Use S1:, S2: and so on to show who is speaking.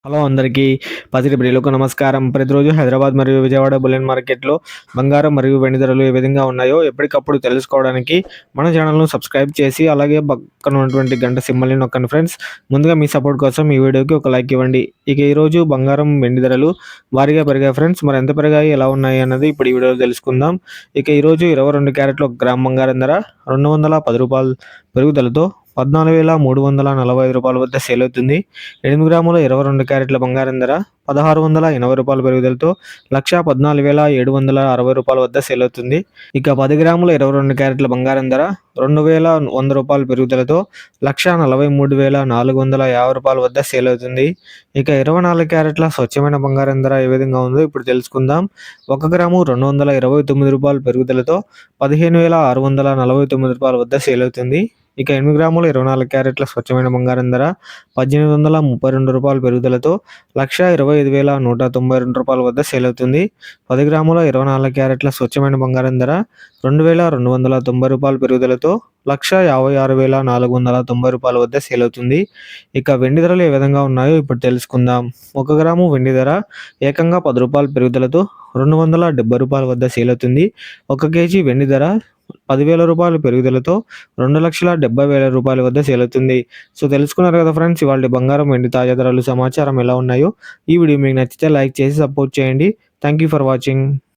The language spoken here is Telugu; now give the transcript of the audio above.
S1: హలో అందరికీ పసిడి ప్రియులకు నమస్కారం. ప్రతిరోజు హైదరాబాద్ మరియు విజయవాడ బులియన్ మార్కెట్లో బంగారం మరియు వెండి ధరలు ఏ విధంగా ఉన్నాయో ఎప్పటికప్పుడు తెలుసుకోవడానికి మన ఛానల్ను సబ్స్క్రైబ్ చేసి అలాగే పక్కన ఉన్నటువంటి గంట సింబల్ని నొక్కండి ఫ్రెండ్స్. ముందుగా మీ సపోర్ట్ కోసం ఈ వీడియోకి ఒక లైక్ ఇవ్వండి. ఇక ఈరోజు బంగారం వెండి ధరలు భారీగా పెరిగాయి ఫ్రెండ్స్. మరి ఎంత పెరిగాయి, ఎలా ఉన్నాయి అన్నది ఇప్పుడు ఈ వీడియోలో తెలుసుకుందాం. ఇక ఈరోజు 22 క్యారెట్ల 1 గ్రామ్ బంగారం ధర ₹210 పెరుగుదలతో ₹14,345 వద్ద సేల్ అవుతుంది. 8 గ్రాముల 22 క్యారెట్ల బంగారం ధర ₹1,680 పెరుగుదలతో ₹1,14,760 వద్ద సేల్ అవుతుంది. ఇక 10 గ్రాముల 22 క్యారెట్ల బంగారం ధర ₹2,100 పెరుగుదలతో ₹1,43,450 వద్ద సేల్ అవుతుంది. ఇక 24 క్యారెట్ల స్వచ్ఛమైన బంగారం ధర ఏ విధంగా ఉందో ఇప్పుడు తెలుసుకుందాం. 1 గ్రాము ₹229 పెరుగుదలతో ₹15,649 వద్ద సేల్ అవుతుంది. ఇక 8 గ్రాముల 24 క్యారెట్ల స్వచ్ఛమైన బంగారం ధర ₹1,832 పెరుగుదలతో ₹1,25,192 వద్ద సేల్ అవుతుంది. 10 గ్రాముల 24 క్యారెట్ల స్వచ్ఛమైన బంగారం ధర ₹2,290 పెరుగుదలతో ₹1,56,490 వద్ద సేల్ అవుతుంది. ఇక వెండి ధరలు ఏ విధంగా ఉన్నాయో ఇప్పుడు తెలుసుకుందాం. 1 గ్రాము వెండి ధర ఏకంగా ₹10 పెరుగుదలతో ₹270 వద్ద సేల్ అవుతుంది. 1 కేజీ వెండి ధర ₹10,000 పెరుగుదలతో ₹2,70,000 వద్ద సేల్ అవుతుంది. సో తెలుసుకున్నారు కదా ఫ్రెండ్స్, ఇవాళ బంగారం వెండి తాజా ధరలు సమాచారం ఎలా ఉన్నాయో. ఈ వీడియో మీకు నచ్చితే లైక్ చేసి సపోర్ట్ చేయండి. Thank you for watching.